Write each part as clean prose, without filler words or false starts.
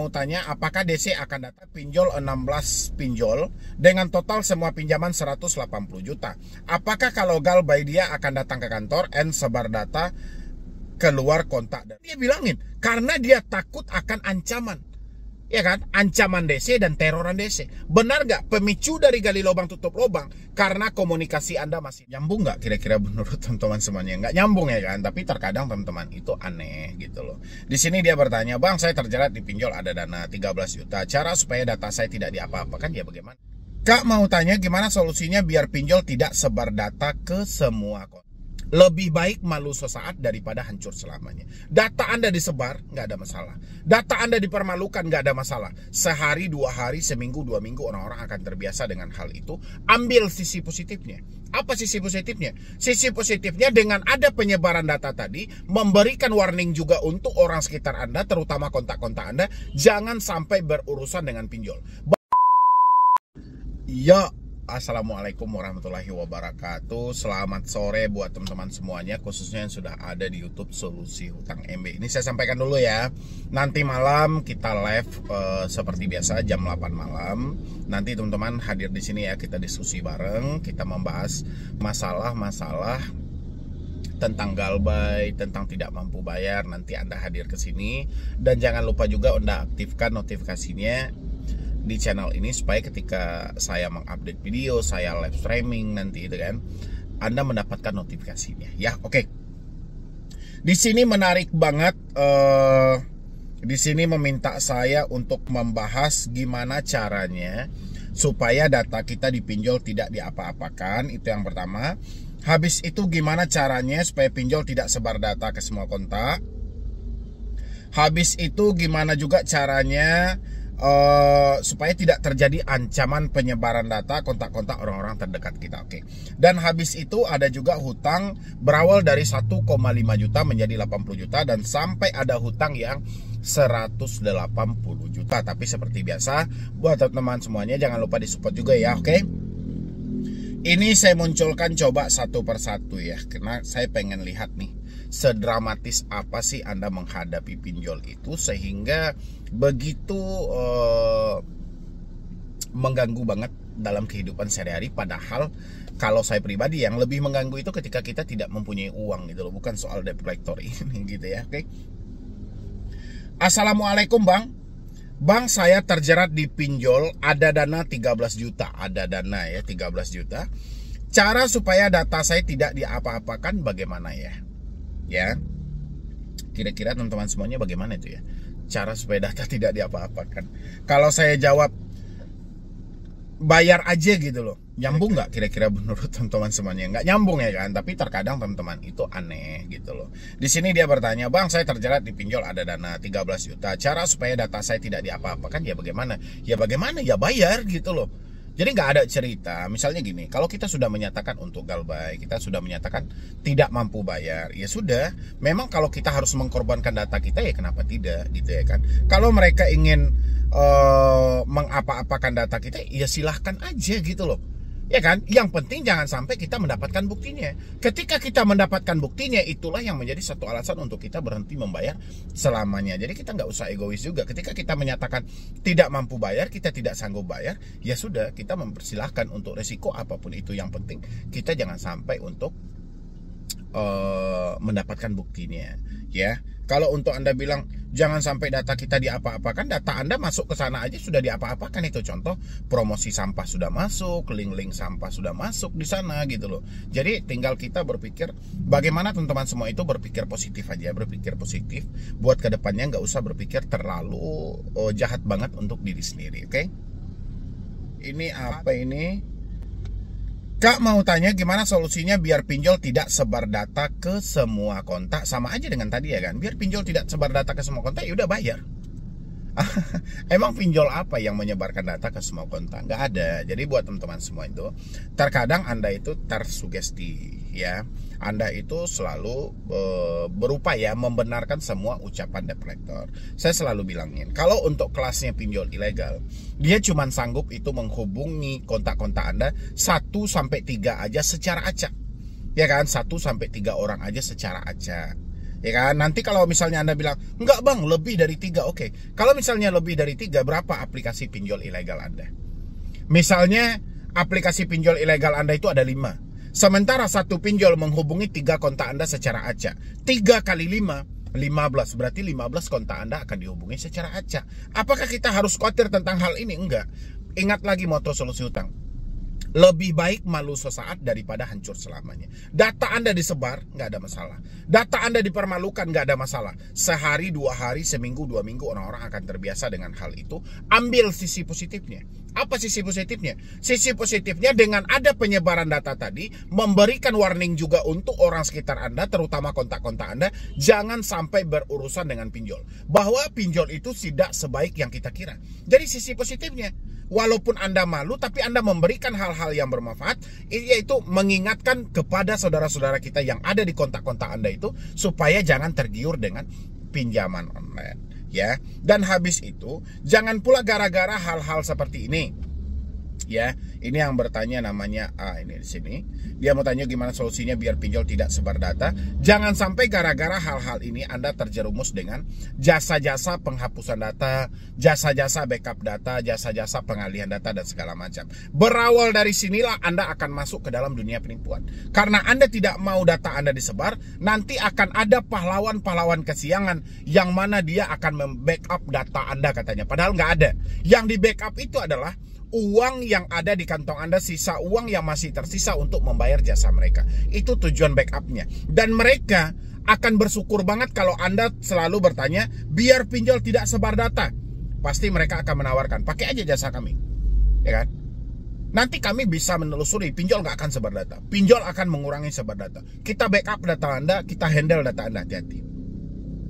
mau tanya, apakah DC akan datang pinjol 16 pinjol dengan total semua pinjaman 180 juta? Apakah kalau Galbay dia akan datang ke kantor and sebar data keluar kontak? Dia bilangin, karena dia takut akan ancaman. Ya kan? Ancaman DC dan teroran DC. Benar nggak pemicu dari gali lubang tutup lubang? Karena komunikasi Anda masih nyambung nggak kira-kira menurut teman-teman semuanya? Nggak nyambung ya kan? Tapi terkadang teman-teman itu aneh gitu loh. Di sini dia bertanya, Bang, saya terjerat di pinjol ada dana 13 juta. Cara supaya data saya tidak diapa-apakan ya bagaimana? Kak mau tanya gimana solusinya biar pinjol tidak sebar data ke semua kontak? Lebih baik malu sesaat daripada hancur selamanya. Data Anda disebar, nggak ada masalah. Data Anda dipermalukan, nggak ada masalah. Sehari, 2 hari, seminggu, 2 minggu, orang-orang akan terbiasa dengan hal itu. Ambil sisi positifnya. Apa sisi positifnya? Sisi positifnya dengan ada penyebaran data tadi, memberikan warning juga untuk orang sekitar Anda, terutama kontak-kontak Anda, jangan sampai berurusan dengan pinjol. Ya, Assalamualaikum warahmatullahi wabarakatuh. Selamat sore buat teman-teman semuanya, khususnya yang sudah ada di YouTube Solusi Hutang MB. Ini saya sampaikan dulu ya. Nanti malam kita live seperti biasa jam 8 malam. Nanti teman-teman hadir di sini ya, kita diskusi bareng, kita membahas masalah-masalah tentang Galbay, tentang tidak mampu bayar. Nanti Anda hadir ke sini dan jangan lupa juga Anda aktifkan notifikasinya di channel ini supaya ketika saya mengupdate video, saya live streaming nanti itu kan, Anda mendapatkan notifikasinya ya. Oke. Di sini menarik banget, di sini meminta saya untuk membahas gimana caranya supaya data kita dipinjol tidak diapa-apakan. Itu yang pertama. Habis itu gimana caranya supaya pinjol tidak sebar data ke semua kontak. Habis itu gimana juga caranya supaya tidak terjadi ancaman penyebaran data kontak-kontak orang-orang terdekat kita. Oke. Dan habis itu ada juga hutang berawal dari 1,5 juta menjadi 80 juta dan sampai ada hutang yang 180 juta. Tapi seperti biasa buat teman-teman semuanya jangan lupa disupport juga ya. Oke. Ini saya munculkan coba satu persatu ya, karena saya pengen lihat nih sedramatis apa sih Anda menghadapi pinjol itu sehingga begitu mengganggu banget dalam kehidupan sehari-hari. Padahal kalau saya pribadi yang lebih mengganggu itu ketika kita tidak mempunyai uang gitu loh, bukan soal debt collector ini gitu ya. Oke. Assalamualaikum Bang. Bang, saya terjerat di pinjol, ada dana 13 juta. Ada dana ya 13 juta. Cara supaya data saya tidak diapa-apakan bagaimana ya? Ya, kira-kira teman-teman semuanya bagaimana itu ya? Cara supaya data tidak diapa-apakan. Kalau saya jawab bayar aja gitu loh, nyambung nggak kira-kira menurut teman-teman semuanya? Nggak nyambung ya kan? Tapi terkadang teman-teman itu aneh gitu loh. Di sini dia bertanya, Bang, saya terjerat di pinjol ada dana 13 juta. Cara supaya data saya tidak diapa-apakan ya bagaimana? Ya bagaimana? Ya bayar gitu loh. Jadi nggak ada cerita. Misalnya gini, kalau kita sudah menyatakan untuk Galbay, kita sudah menyatakan tidak mampu bayar, ya sudah. Memang kalau kita harus mengkorbankan data kita ya kenapa tidak gitu ya kan? Kalau mereka ingin mengapa-apakan data kita, ya silahkan aja gitu loh. Ya kan? Yang penting jangan sampai kita mendapatkan buktinya. Ketika kita mendapatkan buktinya, itulah yang menjadi satu alasan untuk kita berhenti membayar selamanya. Jadi kita nggak usah egois juga. Ketika kita menyatakan tidak mampu bayar, kita tidak sanggup bayar, ya sudah, kita mempersilahkan untuk resiko apapun itu. Yang penting kita jangan sampai untuk mendapatkan buktinya. Ya, kalau untuk Anda bilang jangan sampai data kita diapa-apakan, data Anda masuk ke sana aja sudah diapa-apakan itu. Contoh, promosi sampah sudah masuk, link-link sampah sudah masuk di sana gitu loh. Jadi tinggal kita berpikir bagaimana teman-teman semua itu berpikir positif aja, berpikir positif buat kedepannya, nggak usah berpikir terlalu jahat banget untuk diri sendiri. Oke? Ini apa ini? Kak mau tanya gimana solusinya biar pinjol tidak sebar data ke semua kontak. Sama aja dengan tadi ya kan. Biar pinjol tidak sebar data ke semua kontak, ya udah bayar. Emang pinjol apa yang menyebarkan data ke semua kontak? Nggak ada. Jadi buat teman-teman semua itu, terkadang Anda itu tersugesti ya. Anda itu selalu berupaya membenarkan semua ucapan debt collector. Saya selalu bilangin, kalau untuk kelasnya pinjol ilegal, dia cuma sanggup itu menghubungi kontak-kontak Anda 1-3 aja secara acak. Ya kan, 1-3 orang aja secara acak. Ya kan? Nanti kalau misalnya Anda bilang, enggak bang, lebih dari 3, oke. Kalau misalnya lebih dari 3, berapa aplikasi pinjol ilegal Anda? Misalnya, aplikasi pinjol ilegal Anda itu ada 5. Sementara satu pinjol menghubungi 3 kontak Anda secara acak. 3 kali 5, 15. Berarti 15 kontak Anda akan dihubungi secara acak. Apakah kita harus khawatir tentang hal ini? Enggak. Ingat lagi moto Solusi Hutang. Lebih baik malu sesaat daripada hancur selamanya. Data Anda disebar, nggak ada masalah. Data Anda dipermalukan, nggak ada masalah. Sehari, 2 hari, seminggu, 2 minggu, orang-orang akan terbiasa dengan hal itu. Ambil sisi positifnya. Apa sisi positifnya? Sisi positifnya dengan ada penyebaran data tadi, memberikan warning juga untuk orang sekitar Anda, terutama kontak-kontak Anda, jangan sampai berurusan dengan pinjol. Bahwa pinjol itu tidak sebaik yang kita kira. Jadi sisi positifnya, walaupun Anda malu, tapi Anda memberikan hal-hal yang bermanfaat, yaitu mengingatkan kepada saudara-saudara kita yang ada di kontak-kontak Anda itu, supaya jangan tergiur dengan pinjaman online. Ya, dan habis itu jangan pula gara-gara hal-hal seperti ini. Ya, ini yang bertanya namanya ini di sini. Dia mau tanya gimana solusinya biar pinjol tidak sebar data. Jangan sampai gara-gara hal-hal ini Anda terjerumus dengan jasa-jasa penghapusan data, jasa-jasa backup data, jasa-jasa pengalihan data dan segala macam. Berawal dari sinilah Anda akan masuk ke dalam dunia penipuan. Karena Anda tidak mau data Anda disebar, nanti akan ada pahlawan-pahlawan kesiangan yang mana dia akan membackup data Anda katanya. Padahal nggak ada. Yang di backup itu adalah uang yang ada di kantong Anda, sisa uang yang masih tersisa untuk membayar jasa mereka. Itu tujuan backupnya. Dan mereka akan bersyukur banget kalau Anda selalu bertanya, biar pinjol tidak sebar data. Pasti mereka akan menawarkan, pakai aja jasa kami. Ya kan? Nanti kami bisa menelusuri, pinjol nggak akan sebar data. Pinjol akan mengurangi sebar data. Kita backup data Anda, kita handle data Anda, hati-hati.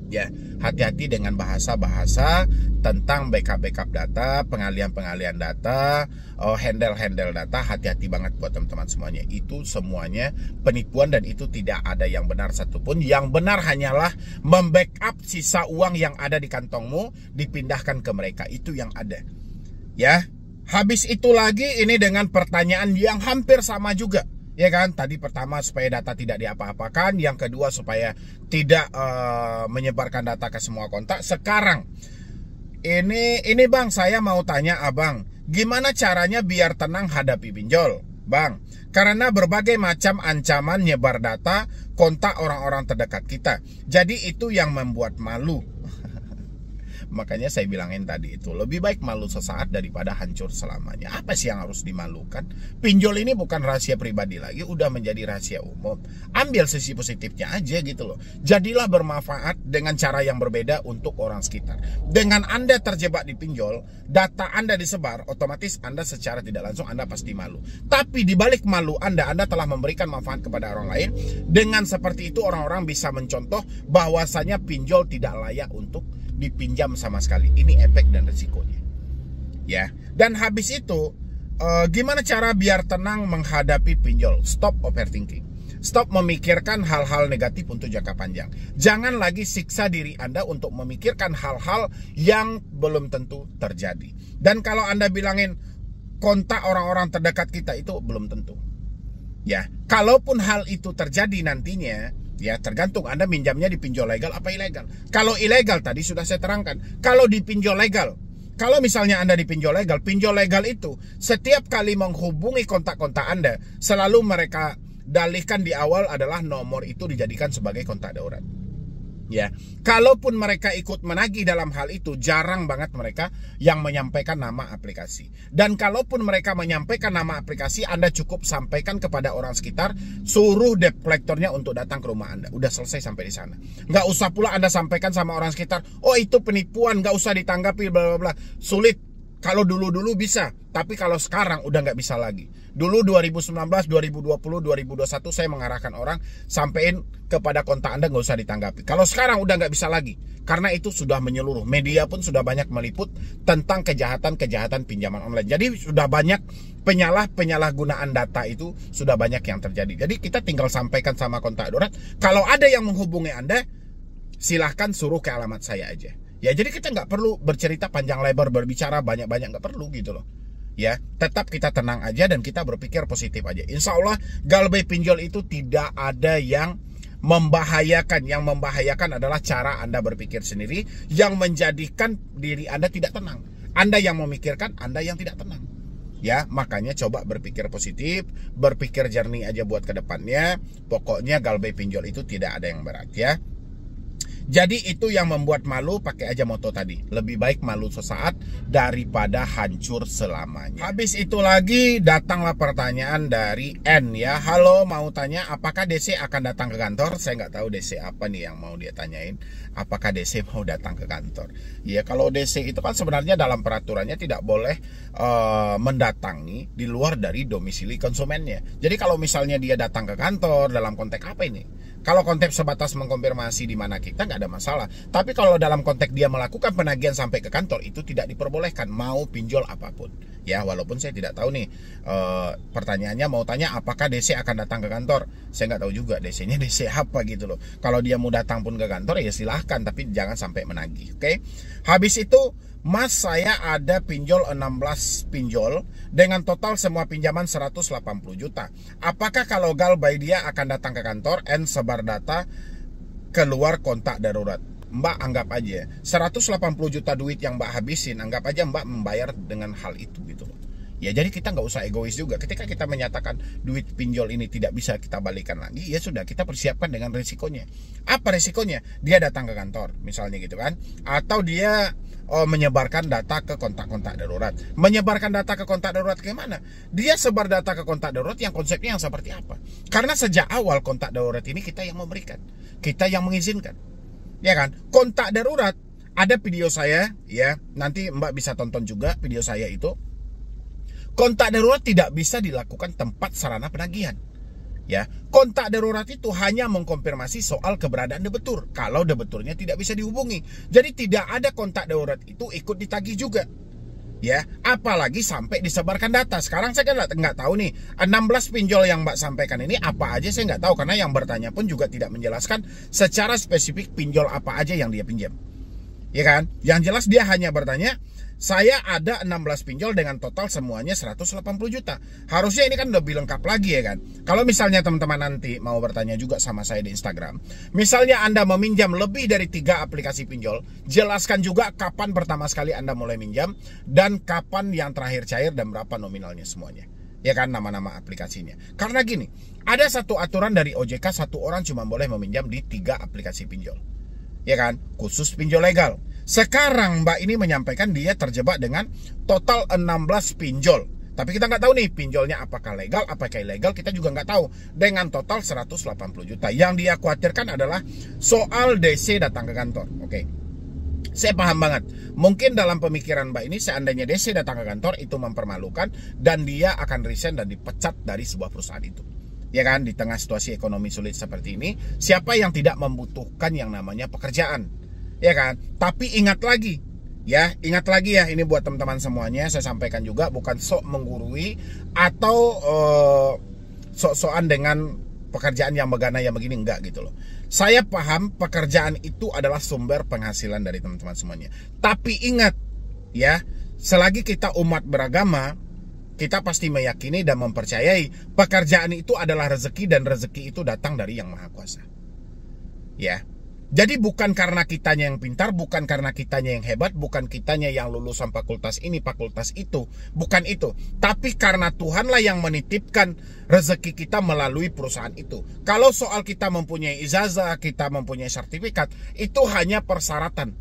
Ya, hati-hati dengan bahasa-bahasa tentang backup data, pengalihan data, handle data. Hati-hati banget buat teman-teman semuanya. Itu semuanya penipuan dan itu tidak ada yang benar satupun. Yang benar hanyalah membackup sisa uang yang ada di kantongmu, dipindahkan ke mereka. Itu yang ada. Ya, habis itu lagi ini dengan pertanyaan yang hampir sama juga. Ya kan, tadi pertama supaya data tidak diapa-apakan, yang kedua supaya tidak menyebarkan data ke semua kontak. Sekarang ini bang, saya mau tanya abang, gimana caranya biar tenang hadapi pinjol, bang? Karena berbagai macam ancaman nyebar data kontak orang-orang terdekat kita. Jadi itu yang membuat malu. Makanya saya bilangin tadi itu, lebih baik malu sesaat daripada hancur selamanya. Apa sih yang harus dimalukan? Pinjol ini bukan rahasia pribadi lagi, udah menjadi rahasia umum. Ambil sisi positifnya aja gitu loh. Jadilah bermanfaat dengan cara yang berbeda untuk orang sekitar. Dengan Anda terjebak di pinjol, data Anda disebar, otomatis Anda secara tidak langsung Anda pasti malu. Tapi di balik malu Anda telah memberikan manfaat kepada orang lain. Dengan seperti itu orang-orang bisa mencontoh bahwasanya pinjol tidak layak untuk dipinjam sama sekali. Ini efek dan resikonya. Ya. Dan habis itu gimana cara biar tenang menghadapi pinjol? Stop overthinking. Stop memikirkan hal-hal negatif untuk jangka panjang. Jangan lagi siksa diri Anda untuk memikirkan hal-hal yang belum tentu terjadi. Dan kalau Anda bilangin kontak orang-orang terdekat kita, itu belum tentu. Ya, kalaupun hal itu terjadi nantinya, ya tergantung Anda minjamnya di pinjol legal apa ilegal. Kalau ilegal tadi sudah saya terangkan. Kalau di pinjol legal, kalau misalnya Anda di pinjol legal itu setiap kali menghubungi kontak-kontak Anda, selalu mereka dalihkan di awal adalah nomor itu dijadikan sebagai kontak darurat. Ya, kalaupun mereka ikut menagih dalam hal itu, jarang banget mereka yang menyampaikan nama aplikasi. Dan kalaupun mereka menyampaikan nama aplikasi, Anda cukup sampaikan kepada orang sekitar, suruh debt collectornya untuk datang ke rumah Anda. Udah selesai sampai di sana. Nggak usah pula Anda sampaikan sama orang sekitar, oh itu penipuan, nggak usah ditanggapi, bla bla bla. Sulit. Kalau dulu-dulu bisa, tapi kalau sekarang udah nggak bisa lagi. Dulu 2019, 2020, 2021 saya mengarahkan orang, sampein kepada kontak Anda nggak usah ditanggapi. Kalau sekarang udah nggak bisa lagi, karena itu sudah menyeluruh. Media pun sudah banyak meliput tentang kejahatan-kejahatan pinjaman online. Jadi sudah banyak penyalahgunaan data itu sudah banyak yang terjadi. Jadi kita tinggal sampaikan sama kontak darurat. Kalau ada yang menghubungi Anda, silahkan suruh ke alamat saya aja. Ya, jadi kita nggak perlu bercerita panjang lebar, berbicara banyak-banyak, nggak perlu gitu loh. Ya, tetap kita tenang aja dan kita berpikir positif aja. Insya Allah galbay pinjol itu tidak ada yang membahayakan. Yang membahayakan adalah cara Anda berpikir sendiri yang menjadikan diri Anda tidak tenang. Anda yang memikirkan, Anda yang tidak tenang. Ya, makanya coba berpikir positif, berpikir jernih aja buat kedepannya. Pokoknya galbay pinjol itu tidak ada yang berat ya. Jadi itu yang membuat malu, pakai aja moto tadi. Lebih baik malu sesaat daripada hancur selamanya. Habis itu lagi datanglah pertanyaan dari N ya. Halo, mau tanya apakah DC akan datang ke kantor? Saya nggak tahu DC apa nih yang mau dia tanyain. Apakah DC mau datang ke kantor? Ya kalau DC itu kan sebenarnya dalam peraturannya tidak boleh mendatangi di luar dari domisili konsumennya. Jadi kalau misalnya dia datang ke kantor dalam konteks apa ini? Kalau konteks sebatas mengkonfirmasi di mana kita nggak ada masalah. Tapi kalau dalam konteks dia melakukan penagihan sampai ke kantor itu tidak diperbolehkan, mau pinjol apapun. Ya walaupun saya tidak tahu nih pertanyaannya mau tanya apakah DC akan datang ke kantor. Saya nggak tahu juga DC-nya DC apa gitu loh. Kalau dia mau datang pun ke kantor ya silahkan, tapi jangan sampai menagih. Oke? Habis itu Mas, saya ada pinjol 16 pinjol dengan total semua pinjaman 180 juta. Apakah kalau galbay dia akan datang ke kantor and sebar data keluar kontak darurat? Mbak anggap aja 180 juta duit yang Mbak habisin, anggap aja Mbak membayar dengan hal itu gitu loh. Ya jadi kita nggak usah egois juga. Ketika kita menyatakan duit pinjol ini tidak bisa kita balikan lagi, ya sudah kita persiapkan dengan risikonya. Apa risikonya? Dia datang ke kantor misalnya gitu kan, atau dia menyebarkan data ke kontak-kontak darurat. Menyebarkan data ke kontak darurat gimana? Dia sebar data ke kontak darurat yang konsepnya yang seperti apa? Karena sejak awal kontak darurat ini kita yang memberikan, kita yang mengizinkan. Ya kan? Kontak darurat, ada video saya ya, nanti Mbak bisa tonton juga video saya itu. Kontak darurat tidak bisa dilakukan tempat sarana penagihan. Ya, kontak darurat itu hanya mengkonfirmasi soal keberadaan debetur. Kalau debeturnya tidak bisa dihubungi, jadi tidak ada kontak darurat itu ikut ditagih juga. Ya, apalagi sampai disebarkan data. Sekarang saya kan nggak tahu nih 16 pinjol yang Mbak sampaikan ini apa aja, saya nggak tahu karena yang bertanya pun juga tidak menjelaskan secara spesifik pinjol apa aja yang dia pinjam. Ya kan? Yang jelas dia hanya bertanya, saya ada 16 pinjol dengan total semuanya 180 juta. Harusnya ini kan lebih lengkap lagi ya kan. Kalau misalnya teman-teman nanti mau bertanya juga sama saya di Instagram, misalnya Anda meminjam lebih dari 3 aplikasi pinjol, jelaskan juga kapan pertama sekali Anda mulai minjam dan kapan yang terakhir cair dan berapa nominalnya semuanya. Ya kan, nama-nama aplikasinya. Karena gini, ada satu aturan dari OJK, satu orang cuma boleh meminjam di 3 aplikasi pinjol. Ya kan, khusus pinjol legal. Sekarang Mbak ini menyampaikan dia terjebak dengan total 16 pinjol. Tapi kita nggak tahu nih pinjolnya apakah legal, apakah ilegal, kita juga nggak tahu. Dengan total 180 juta. Yang dia khawatirkan adalah soal DC datang ke kantor. Oke. Saya paham banget. Mungkin dalam pemikiran Mbak ini seandainya DC datang ke kantor itu mempermalukan dan dia akan resign dan dipecat dari sebuah perusahaan itu. Ya kan, di tengah situasi ekonomi sulit seperti ini, siapa yang tidak membutuhkan yang namanya pekerjaan? Ya kan, tapi ingat lagi ya, ini buat teman-teman semuanya, saya sampaikan juga, bukan sok menggurui atau sok-sokan dengan pekerjaan yang begana yang begini, enggak gitu loh. Saya paham pekerjaan itu adalah sumber penghasilan dari teman-teman semuanya. Tapi ingat ya, selagi kita umat beragama, kita pasti meyakini dan mempercayai pekerjaan itu adalah rezeki dan rezeki itu datang dari Yang Maha Kuasa. Ya. Jadi bukan karena kitanya yang pintar, bukan karena kitanya yang hebat, bukan kitanya yang lulusan fakultas ini, fakultas itu, bukan itu. Tapi karena Tuhanlah yang menitipkan rezeki kita melalui perusahaan itu. Kalau soal kita mempunyai ijazah, kita mempunyai sertifikat, itu hanya persyaratan.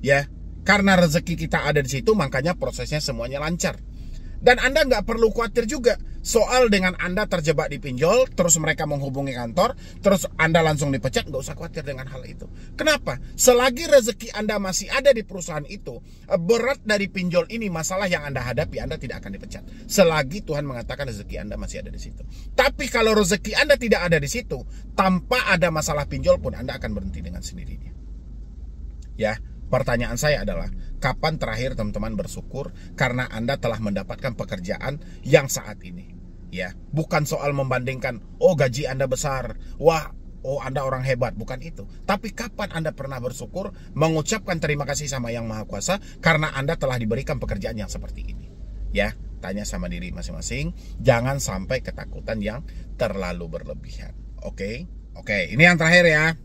Ya, karena rezeki kita ada di situ, makanya prosesnya semuanya lancar. Dan Anda nggak perlu khawatir juga soal dengan Anda terjebak di pinjol, terus mereka menghubungi kantor, terus Anda langsung dipecat, nggak usah khawatir dengan hal itu. Kenapa? Selagi rezeki Anda masih ada di perusahaan itu, berat dari pinjol ini, masalah yang Anda hadapi, Anda tidak akan dipecat. Selagi Tuhan mengatakan rezeki Anda masih ada di situ. Tapi kalau rezeki Anda tidak ada di situ, tanpa ada masalah pinjol pun Anda akan berhenti dengan sendirinya. Ya. Pertanyaan saya adalah, kapan terakhir teman-teman bersyukur karena Anda telah mendapatkan pekerjaan yang saat ini? Ya, bukan soal membandingkan, oh gaji Anda besar, wah, oh Anda orang hebat, bukan itu. Tapi kapan Anda pernah bersyukur, mengucapkan terima kasih sama Yang Maha Kuasa karena Anda telah diberikan pekerjaan yang seperti ini? Ya, tanya sama diri masing-masing, jangan sampai ketakutan yang terlalu berlebihan. Oke? Oke, ini yang terakhir ya.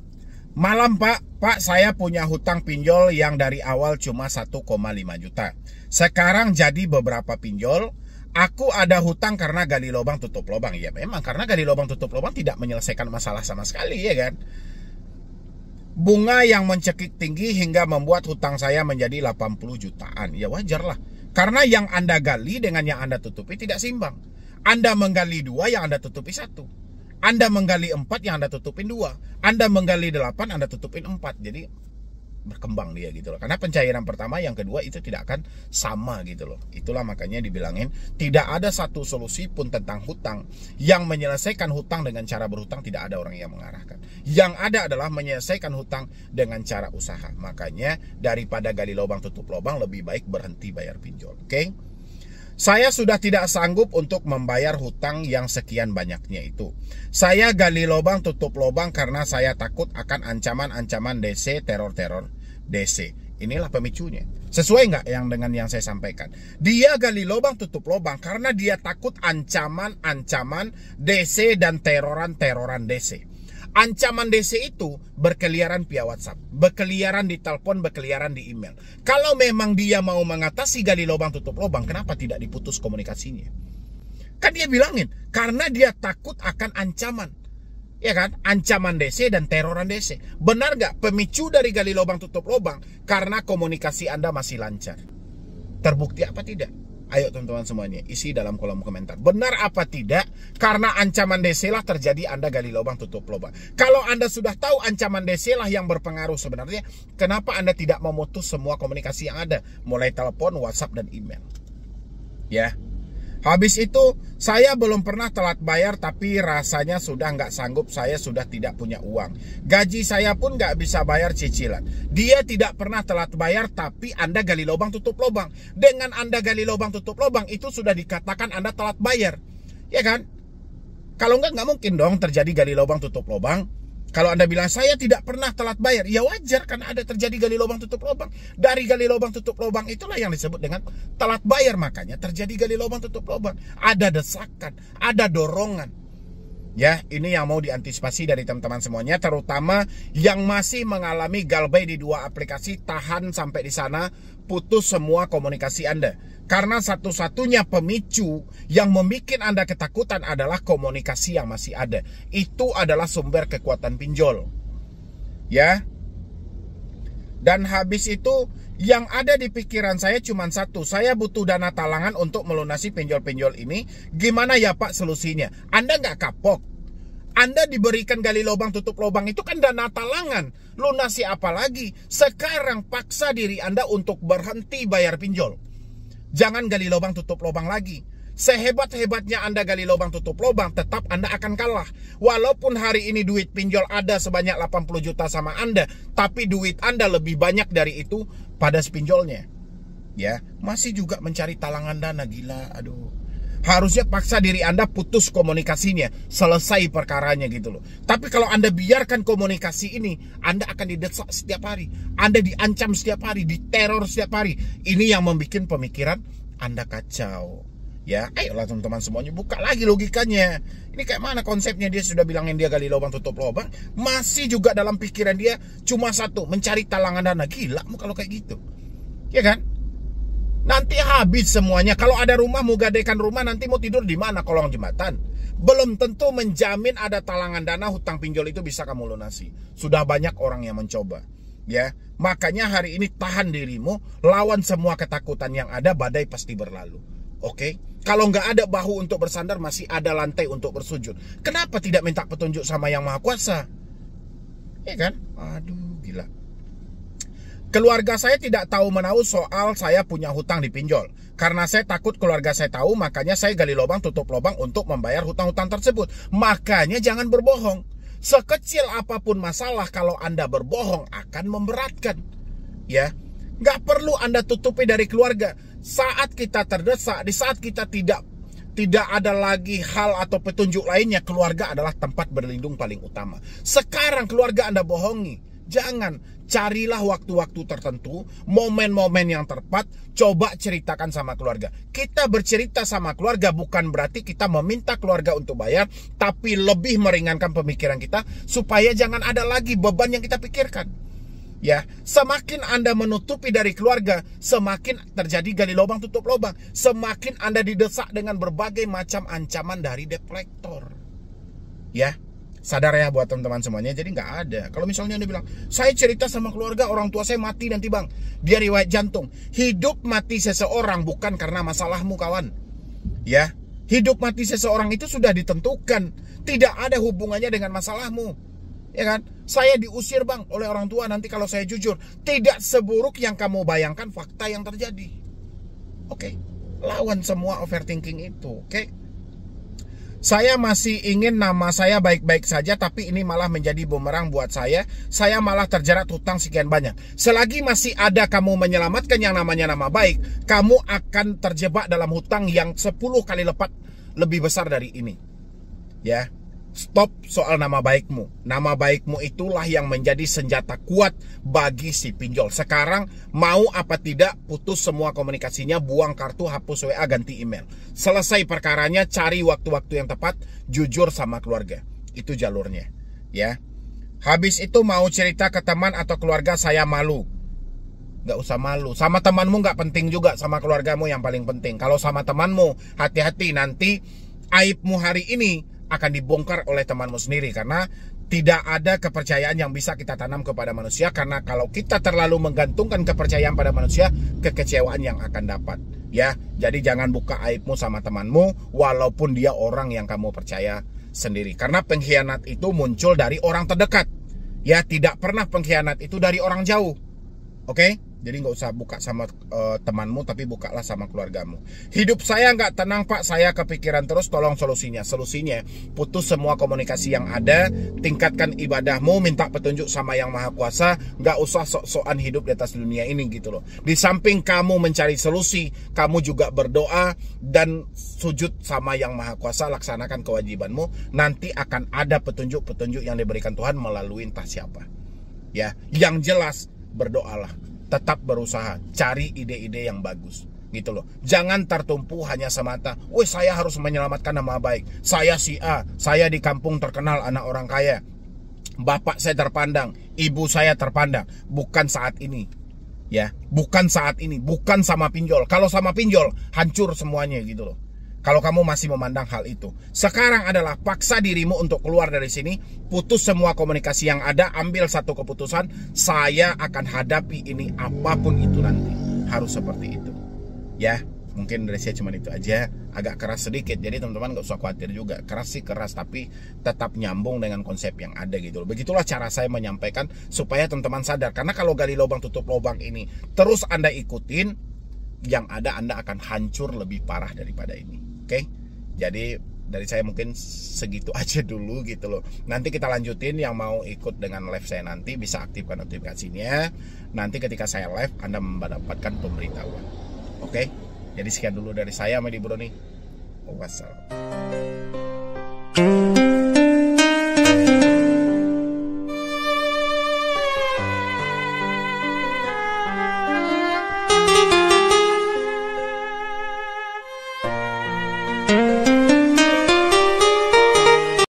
Malam Pak, saya punya hutang pinjol yang dari awal cuma 1,5 juta. Sekarang jadi beberapa pinjol. Aku ada hutang karena gali lubang tutup lubang. Ya memang karena gali lubang tutup lubang tidak menyelesaikan masalah sama sekali ya kan. Bunga yang mencekik tinggi hingga membuat hutang saya menjadi 80 jutaan. Ya wajar lah. Karena yang Anda gali dengan yang Anda tutupi tidak seimbang. Anda menggali 2, yang Anda tutupi 1. Anda menggali 4, yang Anda tutupin 2. Anda menggali 8, Anda tutupin 4. Jadi berkembang dia gitu loh. Karena pencairan pertama, yang kedua itu tidak akan sama gitu loh. Itulah makanya dibilangin tidak ada satu solusi pun tentang hutang yang menyelesaikan hutang dengan cara berhutang. Tidak ada orang yang mengarahkan. Yang ada adalah menyelesaikan hutang dengan cara usaha. Makanya daripada gali lubang tutup lubang, lebih baik berhenti bayar pinjol. Oke? Saya sudah tidak sanggup untuk membayar hutang yang sekian banyaknya itu. Saya gali lubang tutup lubang karena saya takut akan ancaman-ancaman DC, teror-teror DC. Inilah pemicunya. Sesuai nggak dengan yang saya sampaikan? Dia gali lubang tutup lubang karena dia takut ancaman-ancaman DC dan teroran-teroran DC. Ancaman DC itu berkeliaran via WhatsApp, berkeliaran di telepon, berkeliaran di email. Kalau memang dia mau mengatasi gali lubang tutup lubang, kenapa tidak diputus komunikasinya? Kan dia bilangin, karena dia takut akan ancaman. Ya kan? Ancaman DC dan teroran DC. Benar nggak pemicu dari gali lubang tutup lubang? Karena komunikasi Anda masih lancar. Terbukti apa tidak? Ayo teman-teman semuanya, isi dalam kolom komentar. Benar apa tidak? Karena ancaman DC lah terjadi Anda gali lubang tutup lubang. Kalau Anda sudah tahu ancaman DC lah yang berpengaruh sebenarnya, kenapa Anda tidak memutus semua komunikasi yang ada? Mulai telepon, WhatsApp, dan email. Ya. Habis itu, saya belum pernah telat bayar, tapi rasanya sudah nggak sanggup, saya sudah tidak punya uang. Gaji saya pun nggak bisa bayar cicilan. Dia tidak pernah telat bayar, tapi Anda gali lubang tutup lubang. Dengan Anda gali lubang tutup lubang, itu sudah dikatakan Anda telat bayar. Ya kan? Kalau nggak mungkin dong terjadi gali lubang tutup lubang. Kalau Anda bilang saya tidak pernah telat bayar, ya wajar karena ada terjadi gali lubang tutup lubang. Dari gali lubang tutup lubang itulah yang disebut dengan telat bayar. Makanya terjadi gali lubang tutup lubang. Ada desakan, ada dorongan. Ya, ini yang mau diantisipasi dari teman-teman semuanya, terutama yang masih mengalami galbay di 2 aplikasi. Tahan sampai di sana, putus semua komunikasi Anda. Karena satu-satunya pemicu yang membuat Anda ketakutan adalah komunikasi yang masih ada. Itu adalah sumber kekuatan pinjol. Ya. Dan habis itu yang ada di pikiran saya cuma satu. Saya butuh dana talangan untuk melunasi pinjol-pinjol ini. Gimana ya Pak solusinya? Anda nggak kapok. Anda diberikan gali lubang tutup lubang itu kan dana talangan. Lunasi apa lagi? Sekarang paksa diri Anda untuk berhenti bayar pinjol. Jangan gali lubang tutup lubang lagi. Sehebat-hebatnya Anda gali lubang tutup lubang, tetap Anda akan kalah. Walaupun hari ini duit pinjol ada sebanyak 80 juta sama Anda, tapi duit Anda lebih banyak dari itu pada pinjolnya. Ya, masih juga mencari talangan dana, gila, aduh. Harusnya paksa diri Anda putus komunikasinya, selesai perkaranya gitu loh. Tapi kalau Anda biarkan komunikasi ini, Anda akan didesak setiap hari, Anda diancam setiap hari, diteror setiap hari. Ini yang membuat pemikiran Anda kacau. Ya, ayolah teman-teman semuanya, buka lagi logikanya. Ini kayak mana konsepnya? Dia sudah bilangin dia gali lubang tutup lubang, masih juga dalam pikiran dia cuma satu, mencari talangan dana. Gila kalau kayak gitu. Ya kan? Nanti habis semuanya. Kalau ada rumah, mau gadaikan rumah, nanti mau tidur di mana? Kolong jembatan. Belum tentu menjamin ada talangan dana hutang pinjol itu bisa kamu lunasi. Sudah banyak orang yang mencoba. Ya, makanya hari ini tahan dirimu, lawan semua ketakutan yang ada, badai pasti berlalu. Oke? Kalau nggak ada bahu untuk bersandar, masih ada lantai untuk bersujud. Kenapa tidak minta petunjuk sama Yang Maha Kuasa? Ya kan? Aduh, gila. Keluarga saya tidak tahu menahu soal saya punya hutang di pinjol. Karena saya takut keluarga saya tahu, makanya saya gali lubang tutup lubang untuk membayar hutang-hutang tersebut. Makanya jangan berbohong. Sekecil apapun masalah, kalau Anda berbohong akan memberatkan. Ya, nggak perlu Anda tutupi dari keluarga. Saat kita terdesak, di saat kita tidak ada lagi hal atau petunjuk lainnya, keluarga adalah tempat berlindung paling utama. Sekarang keluarga Anda bohongi. Jangan. Carilah waktu-waktu tertentu, momen-momen yang tepat, coba ceritakan sama keluarga. Kita bercerita sama keluarga bukan berarti kita meminta keluarga untuk bayar, tapi lebih meringankan pemikiran kita supaya jangan ada lagi beban yang kita pikirkan. Ya, semakin Anda menutupi dari keluarga, semakin terjadi gali lubang tutup lubang. Semakin Anda didesak dengan berbagai macam ancaman dari debt collector. Ya. Sadar ya buat teman-teman semuanya. Jadi nggak ada. Kalau misalnya Anda bilang, saya cerita sama keluarga, orang tua saya mati nanti bang, dia riwayat jantung. Hidup mati seseorang bukan karena masalahmu kawan. Ya, hidup mati seseorang itu sudah ditentukan. Tidak ada hubungannya dengan masalahmu. Ya kan? Saya diusir bang oleh orang tua nanti kalau saya jujur. Tidak seburuk yang kamu bayangkan fakta yang terjadi. Oke. Lawan semua overthinking itu. Oke. Saya masih ingin nama saya baik-baik saja, tapi ini malah menjadi bumerang buat saya. Saya malah terjerat hutang sekian banyak. Selagi masih ada kamu menyelamatkan yang namanya nama baik, kamu akan terjebak dalam hutang yang 10 kali lipat lebih besar dari ini. Ya, stop soal nama baikmu. Nama baikmu itulah yang menjadi senjata kuat bagi si pinjol. Sekarang mau apa tidak, putus semua komunikasinya, buang kartu, hapus WA, ganti email. Selesai perkaranya, cari waktu-waktu yang tepat, jujur sama keluarga. Itu jalurnya. Ya. Habis itu mau cerita ke teman atau keluarga, saya malu. Gak usah malu. Sama temanmu gak penting juga, sama keluargamu yang paling penting. Kalau sama temanmu, hati-hati nanti aibmu hari ini akan dibongkar oleh temanmu sendiri. Karena tidak ada kepercayaan yang bisa kita tanam kepada manusia. Karena kalau kita terlalu menggantungkan kepercayaan pada manusia, kekecewaan yang akan dapat. Ya, jadi jangan buka aibmu sama temanmu walaupun dia orang yang kamu percaya sendiri. Karena pengkhianat itu muncul dari orang terdekat. Ya, tidak pernah pengkhianat itu dari orang jauh. Oke? Jadi nggak usah buka sama temanmu, tapi bukalah sama keluargamu. Hidup saya nggak tenang pak, saya kepikiran terus, tolong solusinya. Solusinya, putus semua komunikasi yang ada, tingkatkan ibadahmu, minta petunjuk sama Yang Maha Kuasa, nggak usah sok-sokan hidup di atas dunia ini gitu loh. Di samping kamu mencari solusi, kamu juga berdoa dan sujud sama Yang Maha Kuasa, laksanakan kewajibanmu. Nanti akan ada petunjuk-petunjuk yang diberikan Tuhan melalui entah siapa. Ya, yang jelas berdoalah. Tetap berusaha, cari ide-ide yang bagus gitu loh. Jangan tertumpu hanya semata, weh saya harus menyelamatkan nama baik. Saya si A, saya di kampung terkenal anak orang kaya. Bapak saya terpandang, ibu saya terpandang. Bukan saat ini. Ya, bukan saat ini, bukan sama pinjol. Kalau sama pinjol, hancur semuanya gitu loh. Kalau kamu masih memandang hal itu. Sekarang adalah paksa dirimu untuk keluar dari sini. Putus semua komunikasi yang ada. Ambil satu keputusan. Saya akan hadapi ini apapun itu nanti. Harus seperti itu. Ya, mungkin dari saya cuma itu aja. Agak keras sedikit. Jadi teman-teman gak usah khawatir juga. Keras sih keras, tapi tetap nyambung dengan konsep yang ada gitu. Begitulah cara saya menyampaikan supaya teman-teman sadar. Karena kalau gali lubang tutup lubang ini terus Anda ikutin, yang ada Anda akan hancur lebih parah daripada ini. Oke, jadi dari saya mungkin segitu aja dulu gitu loh. Nanti kita lanjutin, yang mau ikut dengan live saya nanti bisa aktifkan notifikasinya. Nanti ketika saya live Anda mendapatkan pemberitahuan. Oke, jadi sekian dulu dari saya, Medi Broni. Wassalam.